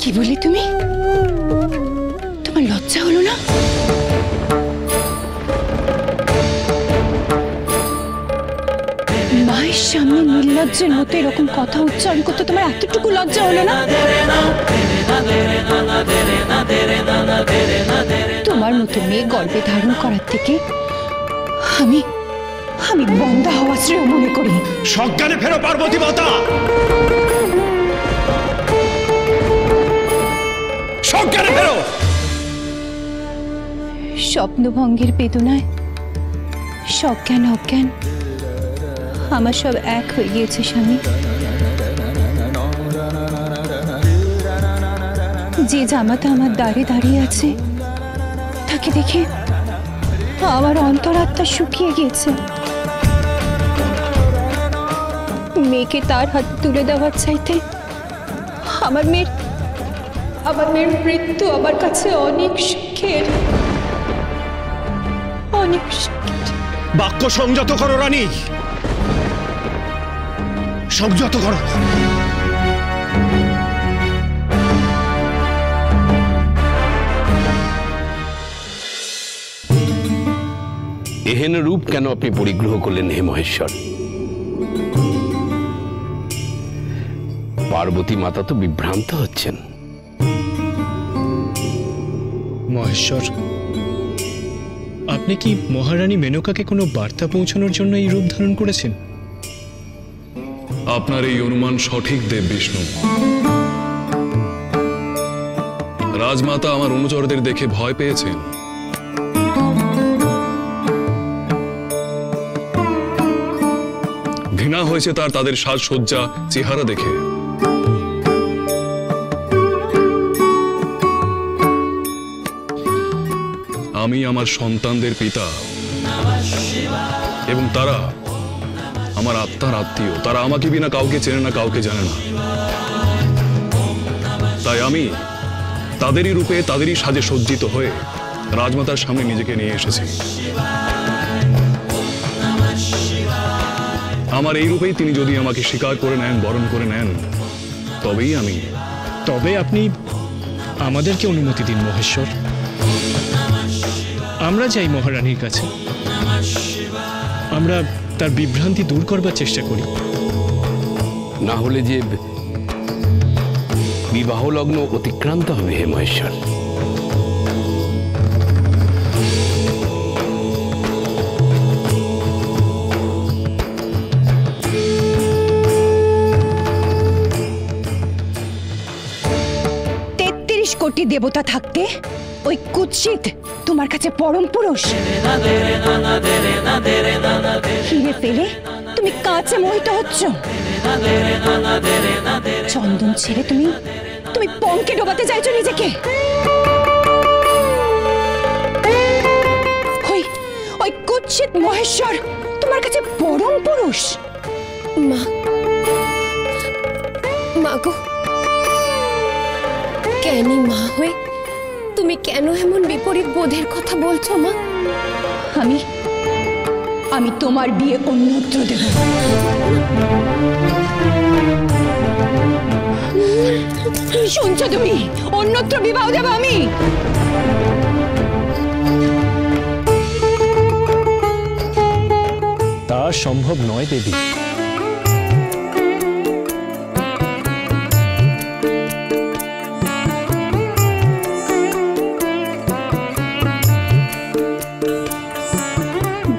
কি বললে তুমি? তোমার লজ্জা হলো না? মায়ের সামনে নির্লজ্জের মতো এরকম কথা উচ্চারণ করতে তোমার এতটুকু লজ্জা হলো না? তোমার মতো মেয়ে গর্ভে ধারণ করার থেকে আমি আমি বন্ধা হওয়া শ্রেয় মনে করি। সজ্ঞানে ফেরো পার্বতী মাতা, সজ্ঞানে ফেরো। স্বপ্নভঙ্গের বেদনায় সজ্ঞান অজ্ঞান আমার সব এক হয়ে গিয়েছে স্বামী। যে জামাতা আমার দ্বারে দাঁড়িয়ে আছে তাকে দেখে আমার অন্তরাত্মা শুকিয়ে গিয়েছে। মেয়েকে তার হাত তুলে দেওয়ার চাইতে আমার মেয়ের মৃত্যু আমার কাছে অনেক সুখের, অনেক সুখের। বাক্য সংযত করো রানী, সংযত করো। এহেন রূপ কেন আপনি পরিগ্রহ করলেন হে মহেশ্বর? পার্বতী মাতা তো বিভ্রান্ত হচ্ছেন। মহেশ্বর, আপনি কি মহারানী মেনকাকে কোনো বার্তা পৌঁছানোর জন্য এই রূপ ধারণ করেছেন? আপনার এই অনুমান সঠিক দেব বিষ্ণু। রাজমাতা আমার অনুচরদের দেখে ভয় পেয়েছেন। ঘৃণা হয়েছে তাদের সাজসজ্জা চেহারা দেখে। আমি আমার সন্তানদের পিতা এবং তারা আমার আত্মার আত্মীয়। তারা আমাকে বিনা কাউকে চেনে না, কাউকে জানে না। তাই আমি তাদেরই রূপে তাদেরই সাজে সজ্জিত হয়ে রাজমাতার সামনে নিজেকে নিয়ে এসেছি। আমার এই রূপেই তিনি যদি আমাকে স্বীকার করে নেন, বরণ করে নেন, তবেই আমি। তবে আপনি আমাদেরকে অনুমতি দিন মহেশ্বর, আমরা যাই মহারানীর কাছে, আমরা তার বিভ্রান্তি দূর করবার চেষ্টা করি। না হলে যে বিবাহ লগ্ন অতিক্রান্ত হবে হে মহেশ্বর। কোটি দেবতা থাকতে ওই কুৎসিত তোমার কাছে পরম পুরুষ হিরে ফেলে তুমি কাঁচে মোহিত হচ্ছ। চন্দন ছেড়ে তুমি পঙ্কে ডোবাতে চাইছো নিজেকে। ওই কুৎসিত মহেশ্বর তোমার কাছে পরম পুরুষ। মা গো, কেনি মা হয়ে তুমি কেন এমন বিপরীত বোধের কথা বলছো মা? আমি তোমার বিয়ে অন্যত্র দেব। শুনছো তুমি? অন্যত্র বিবাহ দেব আমি। তা সম্ভব নয় দেবী।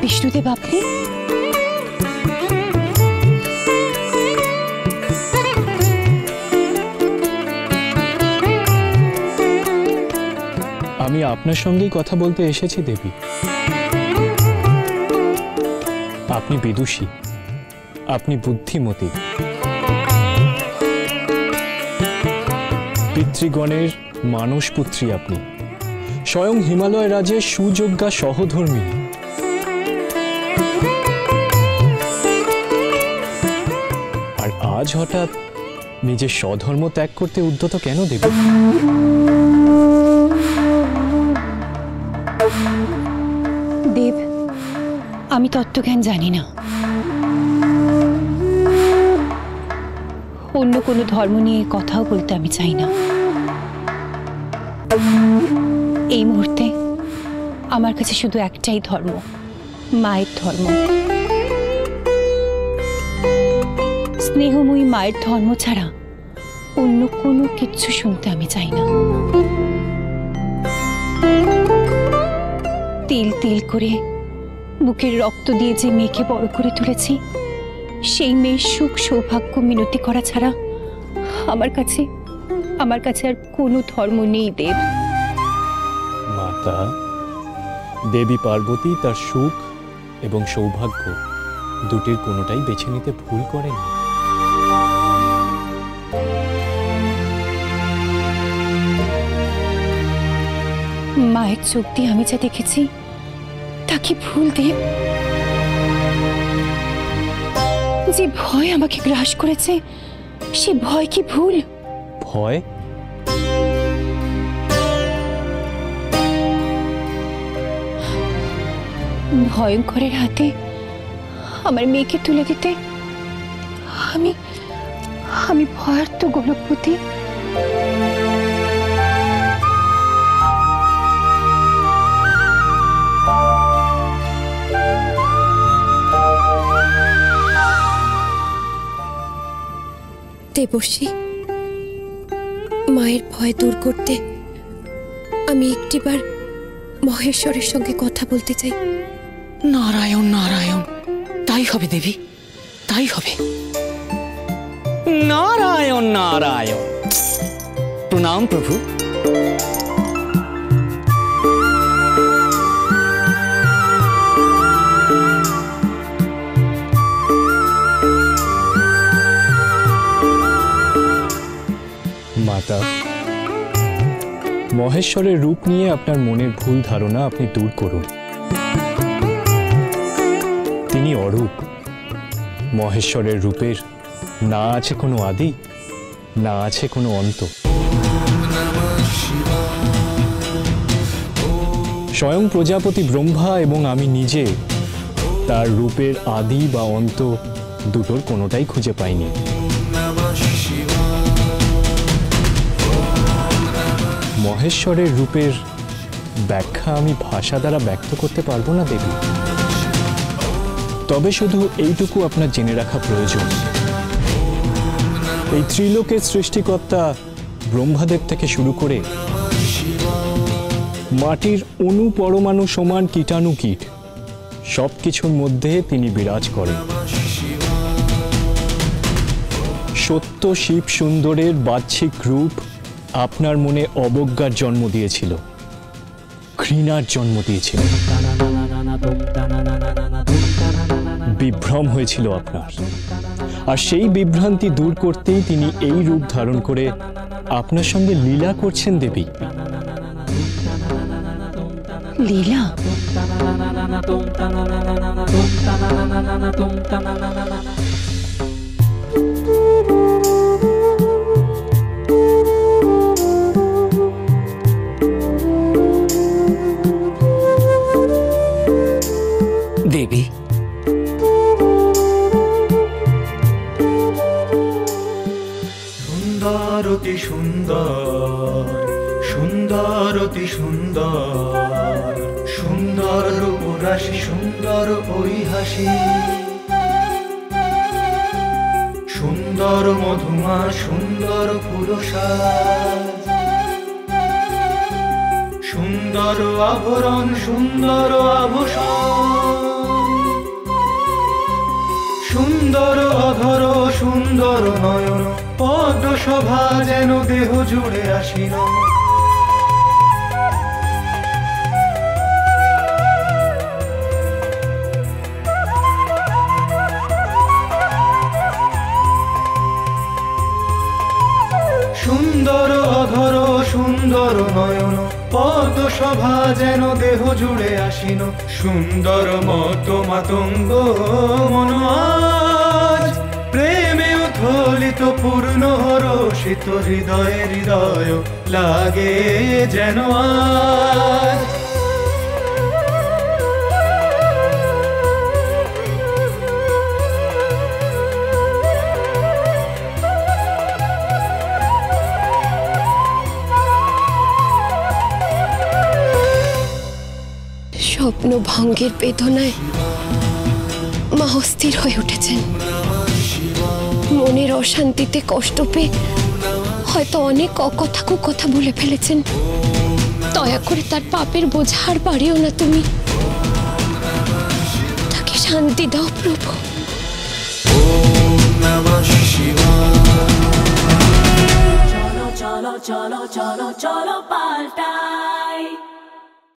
বিষ্ণুদেব, আপনি আমি আপনার সঙ্গেই কথা বলতে এসেছি দেবী। আপনি বিদুষী, আপনি বুদ্ধিমতী, পিতৃগণের মানসপুত্রী আপনি, স্বয়ং হিমালয় রাজ্যের সুযোগ্যা সহধর্মিণী। আর আজ হঠাৎ নিজের স্বধর্ম ত্যাগ করতে উদ্যত কেন দেবী? দেব, আমি তত্ত্বজ্ঞান জানি না। অন্য কোনো ধর্ম নিয়ে কথাও বলতে আমি চাই না। এই মুহূর্তে আমার কাছে শুধু একটাই ধর্ম, মায়ের ধর্ম। স্নেহময়ী মায়ের ধর্ম ছাড়া অন্য কোনো কিচ্ছু শুনতে আমি চাই না। তিল তিল করে বুকের রক্ত দিয়ে যে মেয়েকে বড় করে তুলেছি, সেই মেয়ের সুখ সৌভাগ্য মিনতি করা ছাড়া আমার কাছে আর কোনো ধর্ম নেই দেব। মাতা, দেবী পার্বতী তার সুখ এবং সৌভাগ্য দুটির কোনোটাই বেছে নিতে ভুল করেন। মায়ের চোখ দিয়ে আমি যা দেখেছি তা কি ভুল দেব? যে ভয় আমাকে গ্রাস করেছে সে ভয় কি ভুল? ভয়? ভয়ঙ্করের হাতে আমার মেয়েকে তুলে দিতে আমি ভয়ার্ত গোলকপতি। দেবশ্রী, মায়ের ভয় দূর করতে আমি একটিবার মহেশ্বরের সঙ্গে কথা বলতে চাই। নারায়ণ নারায়ণ, তাই হবে দেবী, তাই হবে। নারায়ণ নারায়ণ, প্রণাম প্রভু। মাতা, মহেশ্বরের রূপ নিয়ে আপনার মনের ভুল ধারণা আপনি দূর করুন। তিনি অরূপ। মহেশ্বরের রূপের না আছে কোনো আদি, না আছে কোনো অন্ত। স্বয়ং প্রজাপতি ব্রহ্মা এবং আমি নিজে তার রূপের আদি বা অন্ত দুটোর কোনোটাই খুঁজে পাইনি। মহেশ্বরের রূপের ব্যাখ্যা আমি ভাষা দ্বারা ব্যক্ত করতে পারবো না দেবী। তবে শুধু এইটুকু আপনার জেনে রাখা প্রয়োজন, এই ত্রিলোকের সৃষ্টিকর্তা ব্রহ্মাদেব থেকে শুরু করে মাটির অণু পরমাণু সমান কীটাণু কীট সব কিছুর মধ্যে তিনি বিরাজ করেন। সত্য শিব সুন্দরের বাহ্যিক রূপ আপনার মনে অবজ্ঞার জন্ম দিয়েছিল, ঘৃণার জন্ম দিয়েছিল, বিভ্রম হয়েছিল আপনার। আর সেই বিভ্রান্তি দূর করতেই তিনি এই রূপ ধারণ করে আপনার সঙ্গে লীলা করছেন দেবী। লীলা? দেবী, সুন্দর অতি সুন্দর, সুন্দর অতি সুন্দর, সুন্দর রূপরাশি, সুন্দর পরিহাসী, সুন্দর মধুমা, সুন্দর পুরসাজ, সুন্দর আভরণ, সুন্দর আভূষণ, সুন্দর অধর, সুন্দর নয়ন, পদ্ম শোভা যেন দেহ জুড়ে আসিল। সুন্দর অধর, সুন্দর নয়ন, পদ্ম শোভা যেন দেহ জুড়ে আসিল। সুন্দর মত মাতঙ্গ মন আজ প্রেমে উথলিত, পূর্ণ রসিত হৃদয়ে হৃদয় লাগে যেন আজ। স্বপ্ন ভঙ্গের বেদনায় মা অস্থির হয়ে উঠেছেন। মনের অশান্তিতে কষ্ট পেয়ে হয়তো অনেক অকথা কুকথা বলে ফেলেছেন। দয়া করে তার পাপের বোঝা আর বাড়িও না তুমি। তাকে শান্তি দাও প্রভু। চলো চলো চলো চলো চলো পাল্টাই।